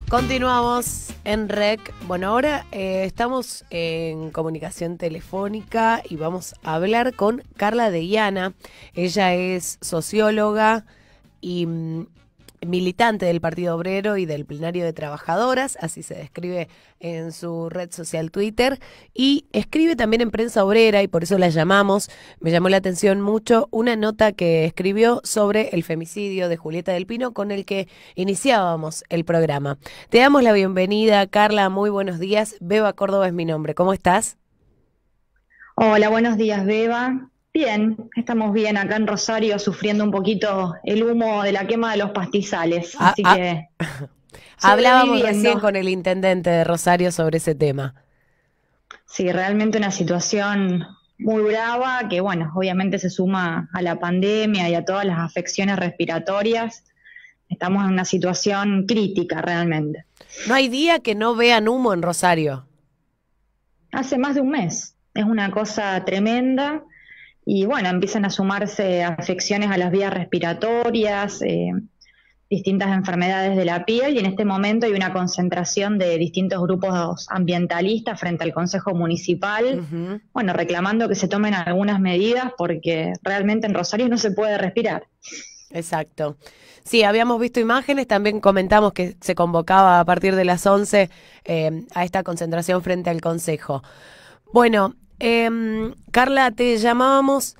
Continuamos en REC. Bueno, ahora estamos en comunicación telefónica y vamos a hablar con Carla Deiana. Ella es socióloga y militante del Partido Obrero y del Plenario de Trabajadoras, así se describe en su red social Twitter, y escribe también en Prensa Obrera, y por eso la llamamos. Me llamó la atención mucho una nota que escribió sobre el femicidio de Julieta del Pino, con el que iniciábamos el programa. Te damos la bienvenida, Carla, muy buenos días. Beba Córdoba es mi nombre, ¿cómo estás? Hola, buenos días, Beba. Bien, estamos bien acá en Rosario sufriendo un poquito el humo de la quema de los pastizales, Ah, así ah, que Hablábamos recién sobreviviendo. con el intendente de Rosario sobre ese tema. Sí, realmente una situación muy brava que, bueno, obviamente se suma a la pandemia y a todas las afecciones respiratorias. Estamos en una situación crítica realmente. No hay día que no vean humo en Rosario. Hace más de un mes, es una cosa tremenda. Y bueno, empiezan a sumarse afecciones a las vías respiratorias, distintas enfermedades de la piel, y en este momento hay una concentración de distintos grupos ambientalistas frente al Consejo Municipal, Ujú. bueno, reclamando que se tomen algunas medidas porque realmente en Rosario no se puede respirar. Exacto. Sí, habíamos visto imágenes, también comentamos que se convocaba a partir de las 11 a esta concentración frente al Consejo. Bueno, Carla, te llamábamos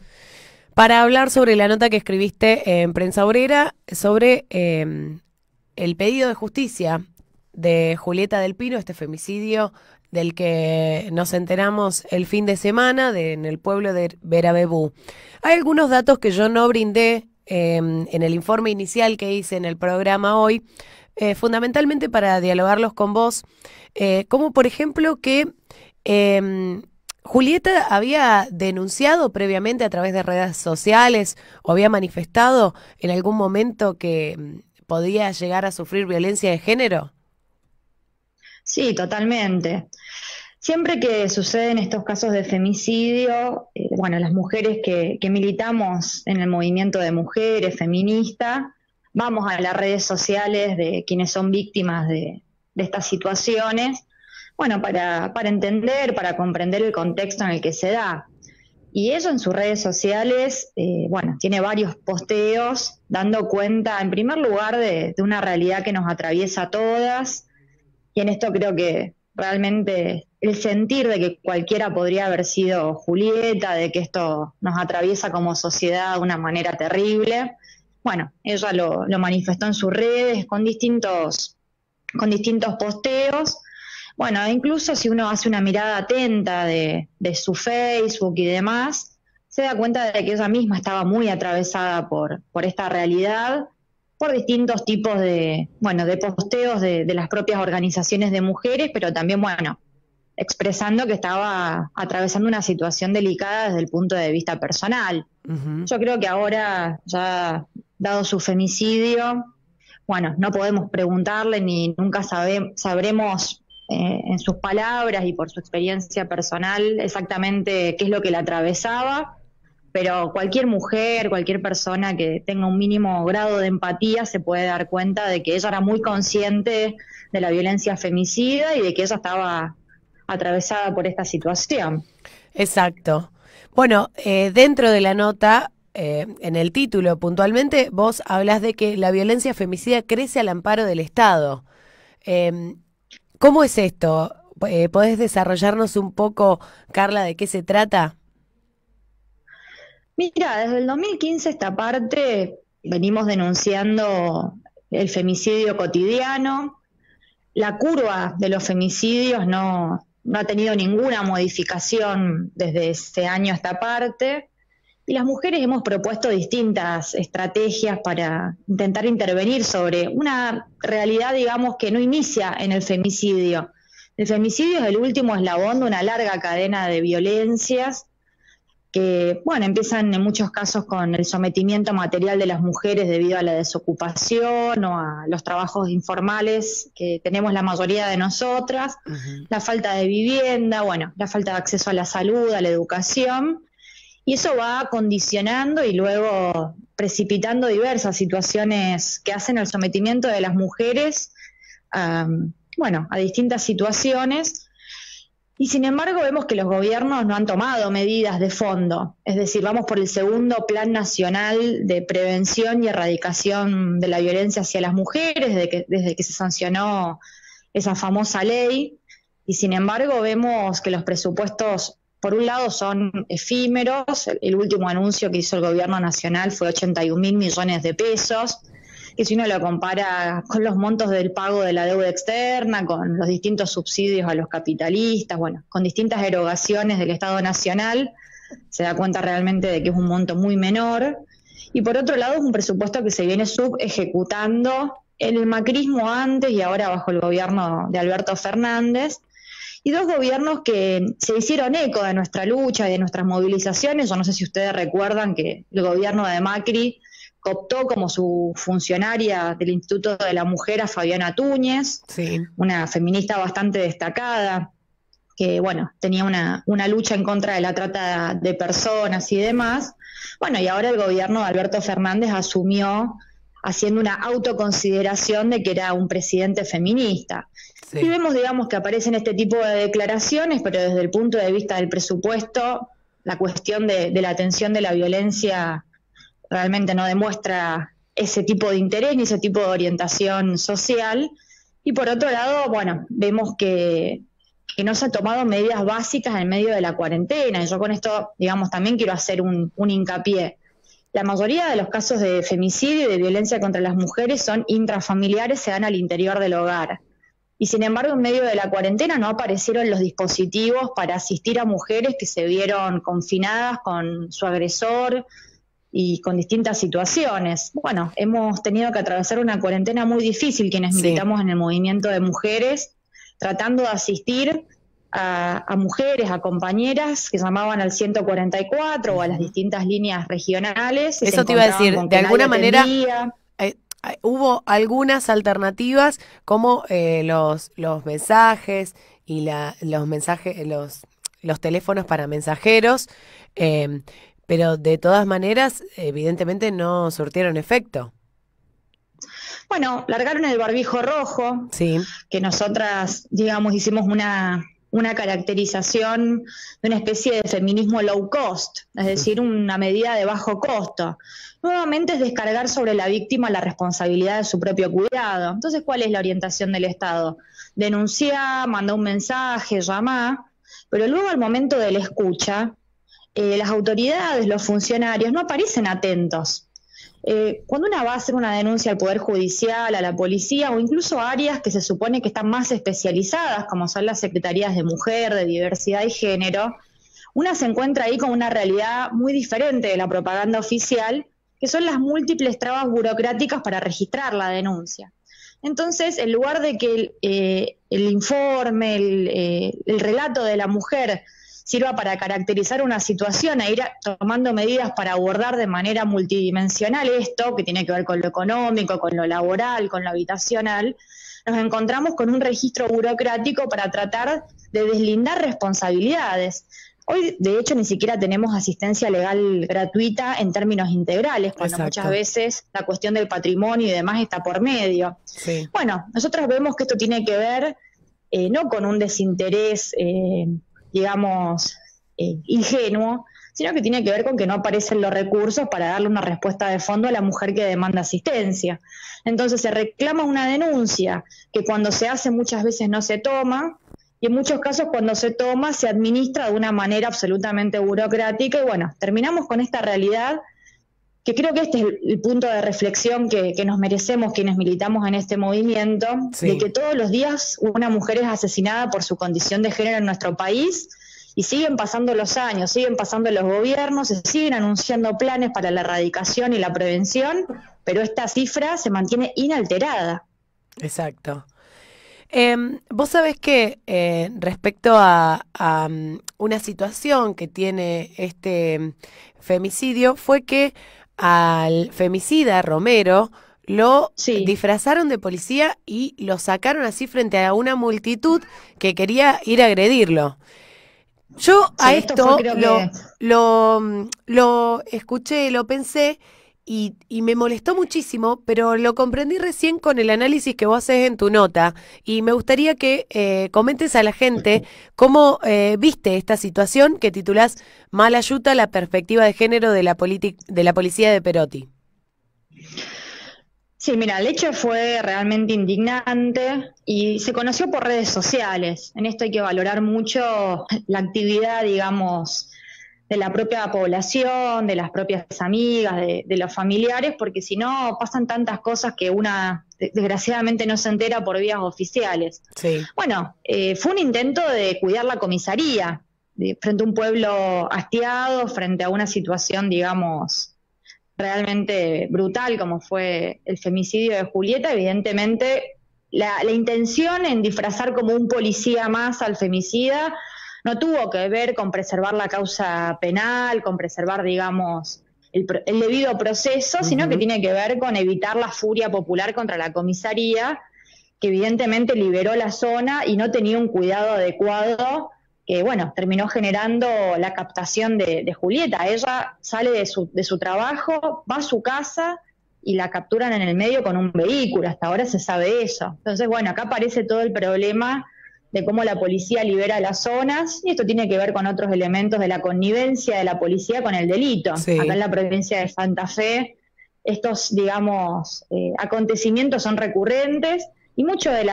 para hablar sobre la nota que escribiste en Prensa Obrera sobre el pedido de justicia de Julieta del Pino, este femicidio del que nos enteramos el fin de semana en el pueblo de Verabebú. Hay algunos datos que yo no brindé en el informe inicial que hice en el programa hoy, fundamentalmente para dialogarlos con vos, como por ejemplo que Julieta había denunciado previamente a través de redes sociales o había manifestado en algún momento que podía llegar a sufrir violencia de género. Sí, totalmente. Siempre que suceden estos casos de femicidio, bueno, las mujeres que militamos en el movimiento de mujeres feminista, vamos a las redes sociales de quienes son víctimas de estas situaciones, bueno, para entender, para comprender el contexto en el que se da. Y eso en sus redes sociales, bueno, tiene varios posteos dando cuenta, en primer lugar, de una realidad que nos atraviesa a todas, y en esto creo que realmente el sentir de que cualquiera podría haber sido Julieta, de que esto nos atraviesa como sociedad de una manera terrible, bueno, ella lo manifestó en sus redes con distintos posteos. Bueno, incluso si uno hace una mirada atenta de su Facebook y demás, se da cuenta de que ella misma estaba muy atravesada por esta realidad, por distintos tipos bueno, de posteos de las propias organizaciones de mujeres, pero también, bueno, expresando que estaba atravesando una situación delicada desde el punto de vista personal. Ujú. Yo creo que ahora, ya dado su femicidio, bueno, no podemos preguntarle ni nunca sabremos en sus palabras y por su experiencia personal exactamente qué es lo que la atravesaba, pero cualquier mujer, cualquier persona que tenga un mínimo grado de empatía se puede dar cuenta de que ella era muy consciente de la violencia femicida y de que ella estaba atravesada por esta situación. Exacto. Bueno, dentro de la nota, en el título puntualmente, vos hablas de que la violencia femicida crece al amparo del Estado. Em, ¿Cómo es esto? ¿Podés desarrollarnos un poco, Carla, de qué se trata? Mira, desde el 2015 esta parte venimos denunciando el femicidio cotidiano. La curva de los femicidios no ha tenido ninguna modificación desde ese año a esta parte. Y las mujeres hemos propuesto distintas estrategias para intentar intervenir sobre una realidad, digamos, que no inicia en el femicidio. El femicidio es el último eslabón de una larga cadena de violencias que, bueno, empiezan en muchos casos con el sometimiento material de las mujeres debido a la desocupación o a los trabajos informales que tenemos la mayoría de nosotras, Ujú. la falta de vivienda, bueno, la falta de acceso a la salud, a la educación, y eso va condicionando y luego precipitando diversas situaciones que hacen el sometimiento de las mujeres bueno, a distintas situaciones. Y sin embargo vemos que los gobiernos no han tomado medidas de fondo, es decir, vamos por el segundo Plan Nacional de Prevención y Erradicación de la Violencia hacia las Mujeres, desde que se sancionó esa famosa ley, y sin embargo vemos que los presupuestos, por un lado, son efímeros. El último anuncio que hizo el gobierno nacional fue 81.000 millones de pesos, que si uno lo compara con los montos del pago de la deuda externa, con los distintos subsidios a los capitalistas, bueno, con distintas erogaciones del Estado Nacional, se da cuenta realmente de que es un monto muy menor. Y por otro lado es un presupuesto que se viene subejecutando en el macrismo antes y ahora bajo el gobierno de Alberto Fernández, y dos gobiernos que se hicieron eco de nuestra lucha y de nuestras movilizaciones. Yo no sé si ustedes recuerdan que el gobierno de Macri cooptó como su funcionaria del Instituto de la Mujer a Fabiana Túñez, Sí. una feminista bastante destacada, que bueno, tenía una lucha en contra de la trata de personas y demás. Bueno, y ahora el gobierno de Alberto Fernández asumió haciendo una autoconsideración de que era un presidente feminista. Sí. Y vemos, digamos, que aparecen este tipo de declaraciones, pero desde el punto de vista del presupuesto, la cuestión de la atención de la violencia realmente no demuestra ese tipo de interés ni ese tipo de orientación social. Y por otro lado, bueno, vemos que no se han tomado medidas básicas en medio de la cuarentena. Y yo con esto, digamos, también quiero hacer un hincapié. La mayoría de los casos de femicidio y de violencia contra las mujeres son intrafamiliares, se dan al interior del hogar. Y sin embargo, en medio de la cuarentena no aparecieron los dispositivos para asistir a mujeres que se vieron confinadas con su agresor y con distintas situaciones. Bueno, hemos tenido que atravesar una cuarentena muy difícil quienes militamos en el movimiento de mujeres, tratando de asistir a mujeres, a compañeras que llamaban al 144 o a las distintas líneas regionales. Eso te iba a decir, de alguna manera hubo algunas alternativas como los mensajes y los teléfonos para mensajeros, pero de todas maneras evidentemente no surtieron efecto. Bueno, largaron el barbijo rojo, sí, que nosotras, digamos, hicimos una caracterización de una especie de feminismo low cost, es decir, una medida de bajo costo. Nuevamente es descargar sobre la víctima la responsabilidad de su propio cuidado. Entonces, ¿cuál es la orientación del Estado? Denunciar, mandar un mensaje, llamar, pero luego al momento de la escucha, las autoridades, los funcionarios no aparecen atentos. Cuando una va a hacer una denuncia al Poder Judicial, a la policía o incluso a áreas que se supone que están más especializadas, como son las secretarías de mujer, de diversidad y género, una se encuentra ahí con una realidad muy diferente de la propaganda oficial, que son las múltiples trabas burocráticas para registrar la denuncia. Entonces, en lugar de que el informe, el relato de la mujer sirva para caracterizar una situación e ir tomando medidas para abordar de manera multidimensional esto, que tiene que ver con lo económico, con lo laboral, con lo habitacional, nos encontramos con un registro burocrático para tratar de deslindar responsabilidades. Hoy, de hecho, ni siquiera tenemos asistencia legal gratuita en términos integrales, cuando muchas veces la cuestión del patrimonio y demás está por medio. Sí. Bueno, nosotros vemos que esto tiene que ver no con un desinterés digamos, ingenuo, sino que tiene que ver con que no aparecen los recursos para darle una respuesta de fondo a la mujer que demanda asistencia. Entonces se reclama una denuncia que cuando se hace muchas veces no se toma, y en muchos casos cuando se toma se administra de una manera absolutamente burocrática, y bueno, terminamos con esta realidad que creo que este es el punto de reflexión que nos merecemos quienes militamos en este movimiento, de que todos los días una mujer es asesinada por su condición de género en nuestro país, y siguen pasando los años, siguen pasando los gobiernos, se siguen anunciando planes para la erradicación y la prevención, pero esta cifra se mantiene inalterada. Exacto. Vos sabés que respecto a una situación que tiene este femicidio fue que al femicida Romero lo disfrazaron de policía y lo sacaron así frente a una multitud que quería ir a agredirlo. Yo a esto lo escuché, lo pensé y me molestó muchísimo, pero lo comprendí recién con el análisis que vos haces en tu nota. Y me gustaría que comentes a la gente cómo viste esta situación que titulás Mala Yuta, la perspectiva de género de de la policía de Perotti. Sí, mira, el hecho fue realmente indignante y se conoció por redes sociales. En esto hay que valorar mucho la actividad, digamos, de la propia población, de las propias amigas, de los familiares, porque si no pasan tantas cosas que una desgraciadamente no se entera por vías oficiales. Sí. Bueno, fue un intento de cuidar la comisaría frente a un pueblo hastiado, frente a una situación, digamos, realmente brutal como fue el femicidio de Julieta. Evidentemente la intención en disfrazar como un policía más al femicida no tuvo que ver con preservar la causa penal, con preservar, digamos, el debido proceso, sino que tiene que ver con evitar la furia popular contra la comisaría, que evidentemente liberó la zona y no tenía un cuidado adecuado, que bueno, terminó generando la captación de Julieta. Ella sale de su trabajo, va a su casa y la capturan en el medio con un vehículo. Hasta ahora se sabe eso. Entonces, bueno, acá aparece todo el problema de cómo la policía libera las zonas, y esto tiene que ver con otros elementos de la connivencia de la policía con el delito. Sí. Acá en la provincia de Santa Fe, estos, digamos, acontecimientos son recurrentes, y muchos de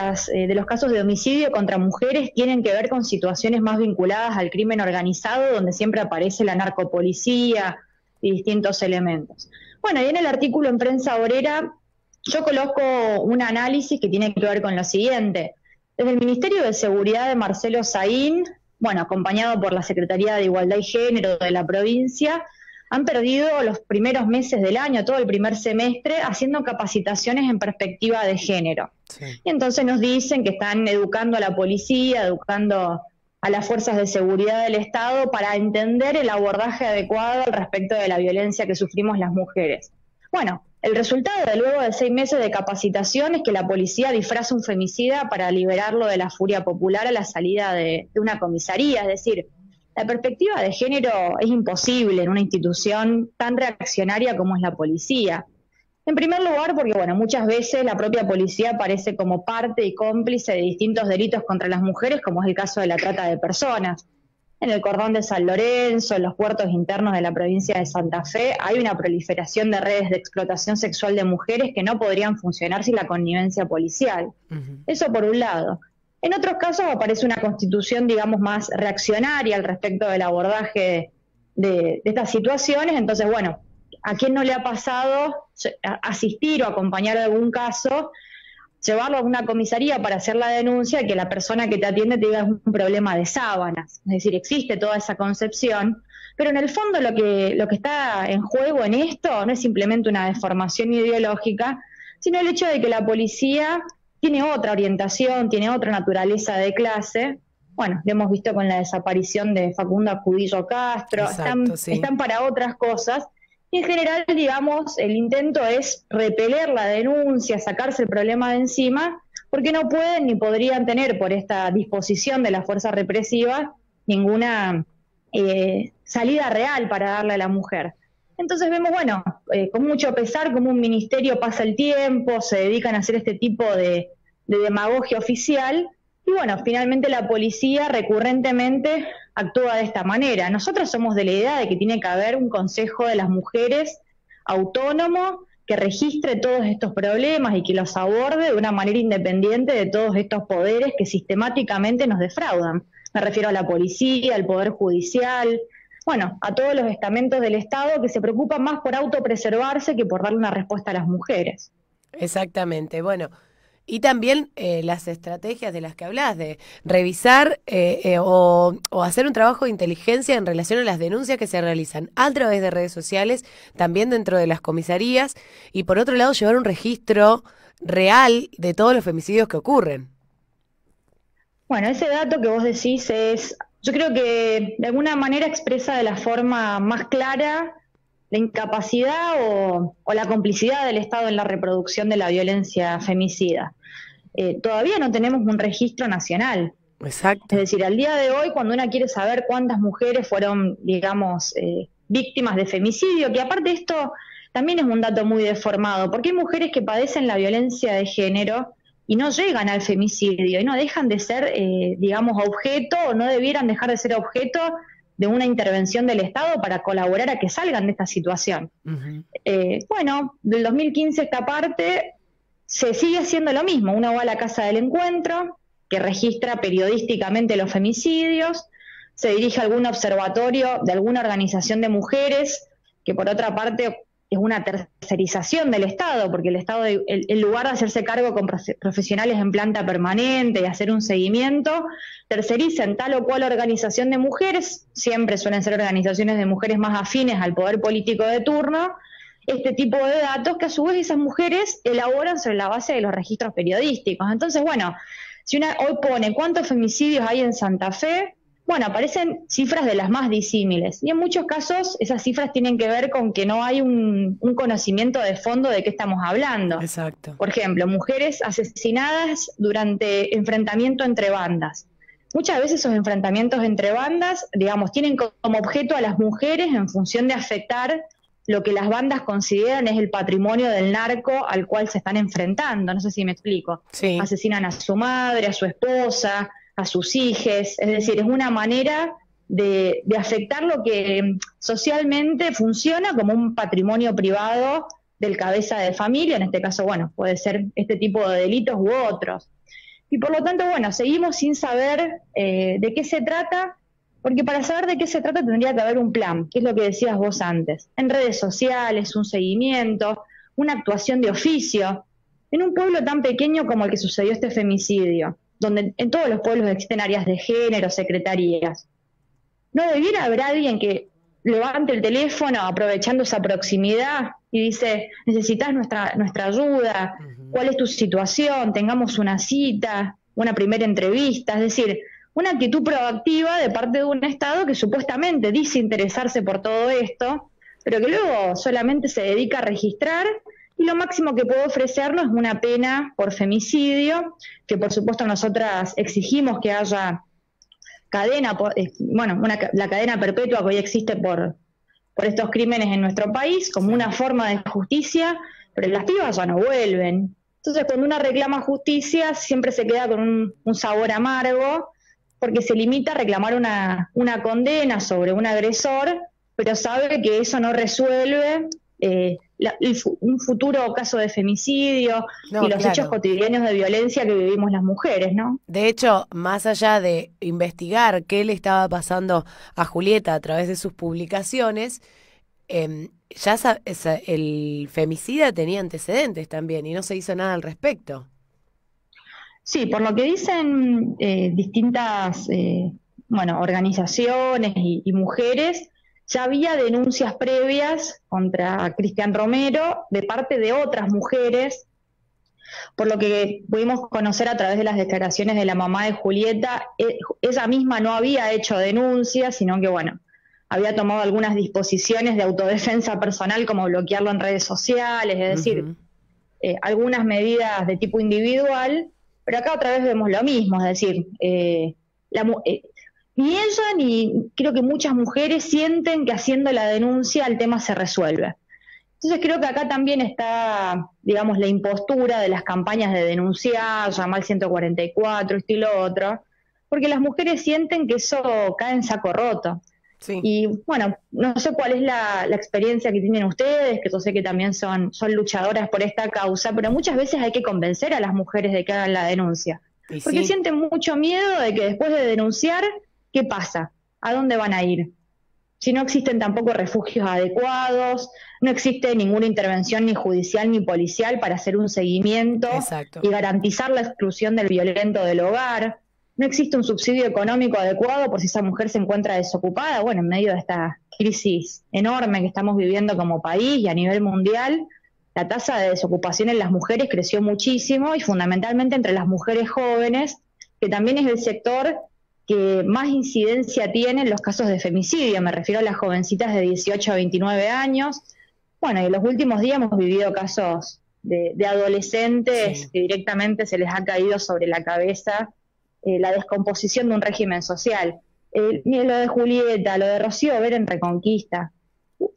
los casos de homicidio contra mujeres tienen que ver con situaciones más vinculadas al crimen organizado, donde siempre aparece la narcopolicía y distintos elementos. Bueno, y en el artículo en Prensa Obrera yo coloco un análisis que tiene que ver con lo siguiente. Desde el Ministerio de Seguridad de Marcelo Saín, bueno, acompañado por la Secretaría de Igualdad y Género de la provincia, han perdido los primeros meses del año, todo el primer semestre, haciendo capacitaciones en perspectiva de género. Sí. Y entonces nos dicen que están educando a la policía, educando a las fuerzas de seguridad del Estado para entender el abordaje adecuado al respecto de la violencia que sufrimos las mujeres. Bueno, el resultado de luego de 6 meses de capacitación es que la policía disfraza un femicida para liberarlo de la furia popular a la salida de una comisaría. Es decir, la perspectiva de género es imposible en una institución tan reaccionaria como es la policía. En primer lugar, porque bueno, muchas veces la propia policía aparece como parte y cómplice de distintos delitos contra las mujeres, como es el caso de la trata de personas. En el cordón de San Lorenzo, en los puertos internos de la provincia de Santa Fe, hay una proliferación de redes de explotación sexual de mujeres que no podrían funcionar sin la connivencia policial. Eso por un lado. En otros casos aparece una constitución, digamos, más reaccionaria al respecto del abordaje de estas situaciones. Entonces, bueno, ¿a quién no le ha pasado asistir o acompañar algún caso, llevarlo a una comisaría para hacer la denuncia y que la persona que te atiende te diga es un problema de sábanas? Es decir, existe toda esa concepción, pero en el fondo lo que está en juego en esto no es simplemente una deformación ideológica, sino el hecho de que la policía tiene otra orientación, tiene otra naturaleza de clase. Bueno, lo hemos visto con la desaparición de Facundo Acudillo Castro. Exacto, están para otras cosas. Y en general, digamos, el intento es repeler la denuncia, sacarse el problema de encima, porque no pueden ni podrían tener por esta disposición de la fuerza represiva ninguna salida real para darle a la mujer. Entonces vemos, bueno, con mucho pesar como un ministerio pasa el tiempo, se dedican a hacer este tipo de demagogia oficial, y bueno, finalmente la policía recurrentemente actúa de esta manera. Nosotros somos de la idea de que tiene que haber un consejo de las mujeres autónomo que registre todos estos problemas y que los aborde de una manera independiente de todos estos poderes que sistemáticamente nos defraudan. Me refiero a la policía, al poder judicial, bueno, a todos los estamentos del Estado que se preocupan más por autopreservarse que por darle una respuesta a las mujeres. Exactamente, bueno. Y también las estrategias de las que hablas, de revisar o hacer un trabajo de inteligencia en relación a las denuncias que se realizan a través de redes sociales, también dentro de las comisarías, y por otro lado llevar un registro real de todos los femicidios que ocurren. Bueno, ese dato que vos decís yo creo que de alguna manera expresa de la forma más clara la incapacidad o la complicidad del Estado en la reproducción de la violencia femicida. Todavía no tenemos un registro nacional. Exacto. Es decir, al día de hoy, cuando uno quiere saber cuántas mujeres fueron, digamos, víctimas de femicidio, que aparte esto también es un dato muy deformado, porque hay mujeres que padecen la violencia de género y no llegan al femicidio, y no dejan de ser, digamos, objeto, o no debieran dejar de ser objeto de una intervención del Estado para colaborar a que salgan de esta situación. Ujú. Bueno, del 2015 esta parte se sigue haciendo lo mismo. Uno va a la Casa del Encuentro, que registra periodísticamente los femicidios, se dirige a algún observatorio de alguna organización de mujeres, que por otra parte es una tercerización del Estado, porque el Estado, en lugar de hacerse cargo con profesionales en planta permanente y hacer un seguimiento, terceriza en tal o cual organización de mujeres, siempre suelen ser organizaciones de mujeres más afines al poder político de turno, este tipo de datos que a su vez esas mujeres elaboran sobre la base de los registros periodísticos. Entonces, bueno, si una hoy pone cuántos femicidios hay en Santa Fe, bueno, aparecen cifras de las más disímiles. Y en muchos casos esas cifras tienen que ver con que no hay un conocimiento de fondo de qué estamos hablando. Exacto. Por ejemplo, mujeres asesinadas durante enfrentamiento entre bandas. Muchas veces esos enfrentamientos entre bandas, digamos, tienen como objeto a las mujeres en función de afectar lo que las bandas consideran es el patrimonio del narco al cual se están enfrentando. No sé si me explico. Sí. Asesinan a su madre, a su esposa, a sus hijos, es decir, es una manera de afectar lo que socialmente funciona como un patrimonio privado del cabeza de familia, en este caso, bueno, puede ser este tipo de delitos u otros. Y por lo tanto, bueno, seguimos sin saber de qué se trata, porque para saber de qué se trata tendría que haber un plan, que es lo que decías vos antes, en redes sociales, un seguimiento, una actuación de oficio, en un pueblo tan pequeño como el que sucedió este femicidio, donde en todos los pueblos existen áreas de género, secretarías. ¿No debiera haber alguien que levante el teléfono aprovechando esa proximidad y dice, necesitas nuestra ayuda, cuál es tu situación, tengamos una cita, una primera entrevista? Es decir, una actitud proactiva de parte de un Estado que supuestamente dice interesarse por todo esto, pero que luego solamente se dedica a registrar, y lo máximo que puede ofrecernos es una pena por femicidio, que por supuesto nosotras exigimos que haya cadena, la cadena perpetua que hoy existe por estos crímenes en nuestro país, como una forma de justicia, pero las pibas ya no vuelven. Entonces, cuando una reclama justicia, siempre se queda con un sabor amargo, porque se limita a reclamar una condena sobre un agresor, pero sabe que eso no resuelve un futuro caso de femicidio y los hechos cotidianos de violencia que vivimos las mujeres, ¿no? De hecho, más allá de investigar qué le estaba pasando a Julieta a través de sus publicaciones, el femicida tenía antecedentes también y no se hizo nada al respecto. Sí, por lo que dicen distintas organizaciones y mujeres, ya había denuncias previas contra Cristian Romero de parte de otras mujeres, por lo que pudimos conocer a través de las declaraciones de la mamá de Julieta. Ella misma no había hecho denuncias, sino que, había tomado algunas disposiciones de autodefensa personal, como bloquearlo en redes sociales, es decir, algunas medidas de tipo individual, pero acá otra vez vemos lo mismo, es decir, ni ella ni creo que muchas mujeres sienten que haciendo la denuncia el tema se resuelve. Entonces creo que acá también está, digamos, la impostura de las campañas de denunciar, llamar al 144, esto y lo otro, porque las mujeres sienten que eso cae en saco roto. Sí. Y no sé cuál es la experiencia que tienen ustedes, que yo sé que también son luchadoras por esta causa, pero muchas veces hay que convencer a las mujeres de que hagan la denuncia. Porque sienten mucho miedo de que después de denunciar, ¿qué pasa? ¿A dónde van a ir? Si no existen tampoco refugios adecuados, no existe ninguna intervención ni judicial ni policial para hacer un seguimiento y garantizar la exclusión del violento del hogar. No existe un subsidio económico adecuado por si esa mujer se encuentra desocupada. En medio de esta crisis enorme que estamos viviendo como país y a nivel mundial, la tasa de desocupación en las mujeres creció muchísimo, y fundamentalmente entre las mujeres jóvenes, que también es el sector que más incidencia tiene en los casos de femicidio. Me refiero a las jovencitas de 18 a 29 años. Y en los últimos días hemos vivido casos de adolescentes que directamente se les ha caído sobre la cabeza la descomposición de un régimen social. Lo de Julieta, lo de Rocío Vera en Reconquista.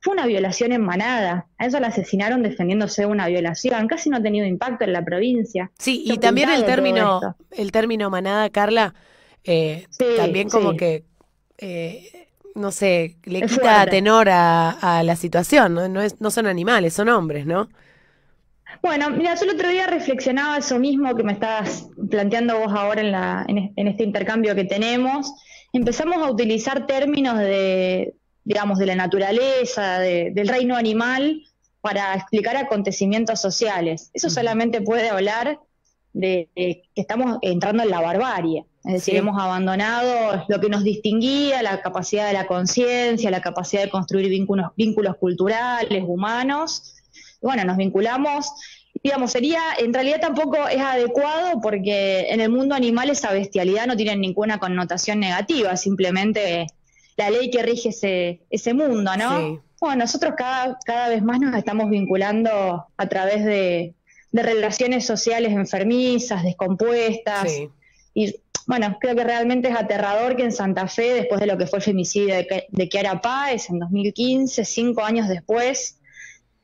fue una violación en manada. A eso la asesinaron defendiéndose de una violación. Casi no ha tenido impacto en la provincia. Sí, Se ha y también ocultado todo esto. el término manada, Carla, Sí, también como sí, que, no sé, le es quita fuerte. tenor a la situación, ¿no? No son animales, son hombres, ¿no? Bueno, mira, yo el otro día reflexionaba eso mismo que me estabas planteando vos ahora en este intercambio que tenemos. Empezamos a utilizar términos de, digamos, de la naturaleza, del reino animal, para explicar acontecimientos sociales. Eso Ujú. solamente puede hablar de que estamos entrando en la barbarie. Es decir, Sí, hemos abandonado lo que nos distinguía, la capacidad de la conciencia, la capacidad de construir vínculos culturales, humanos. Bueno, nos vinculamos, digamos, en realidad tampoco es adecuado porque en el mundo animal esa bestialidad no tiene ninguna connotación negativa, simplemente la ley que rige ese mundo, ¿no? sí, Bueno, nosotros cada vez más nos estamos vinculando a través de relaciones sociales enfermizas, descompuestas, sí. y bueno, creo que realmente es aterrador que en Santa Fe, después de lo que fue el femicidio de Kiara Páez en 2015, 5 años después,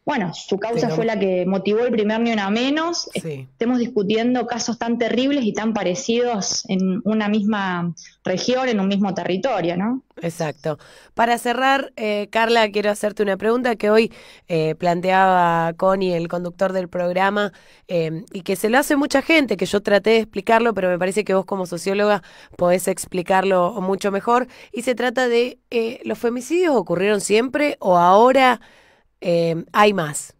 bueno, su causa fue Tengamos, la que motivó el primer Ni Una Menos, sí. estemos discutiendo casos tan terribles y tan parecidos en una misma región, en un mismo territorio, ¿no? Exacto. Para cerrar, Carla, quiero hacerte una pregunta que hoy planteaba Connie, el conductor del programa, y que se lo hace mucha gente, que yo traté de explicarlo, pero me parece que vos como socióloga podés explicarlo mucho mejor. Y se trata de, ¿los femicidios ocurrieron siempre o ahora hay más?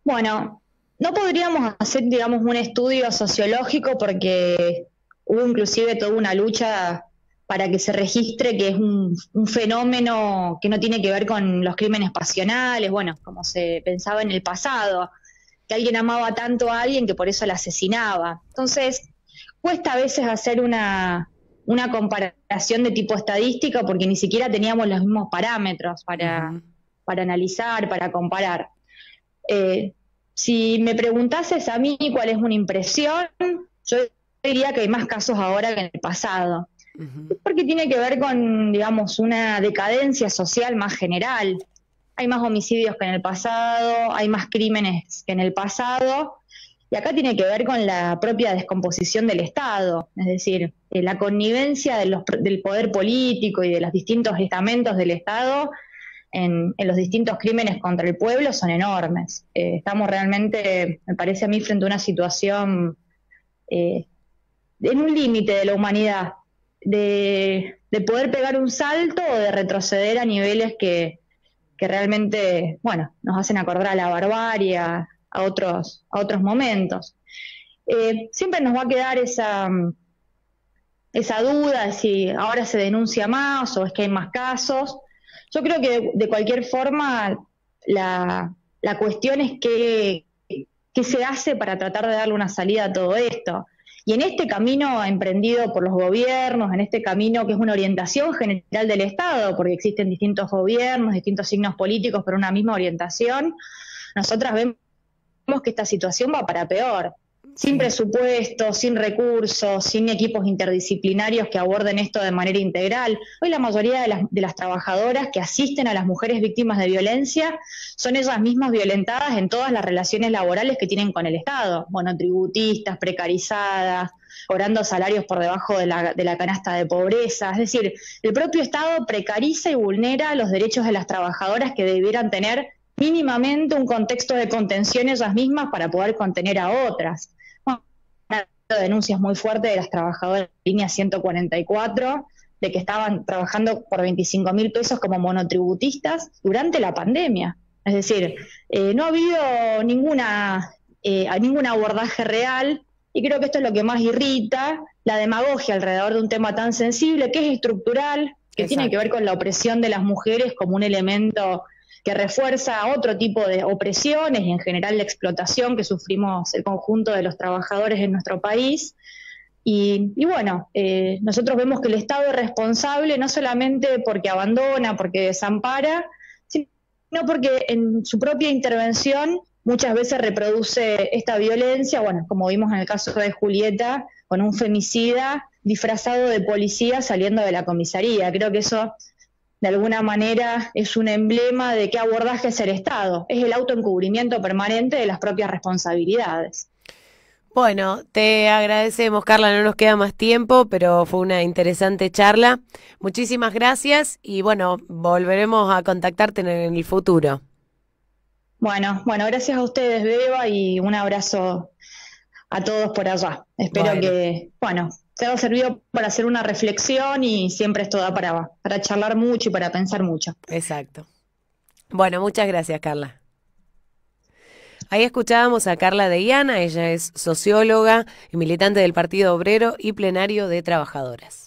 Bueno, no podríamos hacer, digamos, un estudio sociológico porque hubo inclusive toda una lucha para que se registre que es un fenómeno que no tiene que ver con los crímenes pasionales, bueno, como se pensaba en el pasado, que alguien amaba tanto a alguien que por eso la asesinaba. Entonces, cuesta a veces hacer una comparación de tipo estadística porque ni siquiera teníamos los mismos parámetros Ujú. para analizar, para comparar. Eh, si me preguntases a mí cuál es una impresión, yo diría que hay más casos ahora que en el pasado, Ujú. porque tiene que ver con, digamos, una decadencia social más general. Hay más homicidios que en el pasado, hay más crímenes que en el pasado, y acá tiene que ver con la propia descomposición del Estado, es decir, la connivencia del poder político y de los distintos estamentos del Estado en los distintos crímenes contra el pueblo son enormes. Estamos realmente, me parece a mí, frente a una situación eh, en un límite de la humanidad, de poder pegar un salto o de retroceder a niveles que realmente, bueno, nos hacen acordar a la barbarie, a otros momentos. Siempre nos va a quedar esa duda de si ahora se denuncia más o es que hay más casos. Yo creo que de cualquier forma la cuestión es qué se hace para tratar de darle una salida a todo esto. Y en este camino emprendido por los gobiernos, en este camino que es una orientación general del Estado, porque existen distintos gobiernos, distintos signos políticos, pero una misma orientación, nosotras vemos que esta situación va para peor. Sin Sí, presupuesto, sin recursos, sin equipos interdisciplinarios que aborden esto de manera integral. Hoy la mayoría de las trabajadoras que asisten a las mujeres víctimas de violencia son ellas mismas violentadas en todas las relaciones laborales que tienen con el Estado. Monotributistas, precarizadas, cobrando salarios por debajo de la canasta de pobreza. Es decir, el propio Estado precariza y vulnera los derechos de las trabajadoras que debieran tener mínimamente un contexto de contención ellas mismas para poder contener a otras. Bueno, denuncias muy fuertes de las trabajadoras de línea 144, de que estaban trabajando por 25.000 pesos como monotributistas durante la pandemia. Es decir, no ha habido ningún abordaje real y creo que esto es lo que más irrita, la demagogia alrededor de un tema tan sensible, que es estructural, que tiene que ver exacto. con la opresión de las mujeres como un elemento que refuerza otro tipo de opresiones y en general la explotación que sufrimos el conjunto de los trabajadores en nuestro país. Y bueno, nosotros vemos que el Estado es responsable no solamente porque abandona, porque desampara, sino porque en su propia intervención muchas veces reproduce esta violencia, bueno, como vimos en el caso de Julieta, con un femicida disfrazado de policía saliendo de la comisaría. Creo que eso de alguna manera es un emblema de qué abordaje es el Estado, es el autoencubrimiento permanente de las propias responsabilidades. Bueno, te agradecemos, Carla, no nos queda más tiempo, pero fue una interesante charla. Muchísimas gracias y bueno, volveremos a contactarte en el futuro. Bueno, gracias a ustedes, Beba, y un abrazo a todos por allá. Espero Bueno, que, bueno, te haya servido para hacer una reflexión y siempre esto da para charlar mucho y para pensar mucho. exacto. Bueno, muchas gracias, Carla. Ahí escuchábamos a Carla de Iana, ella es socióloga y militante del Partido Obrero y plenario de Trabajadoras.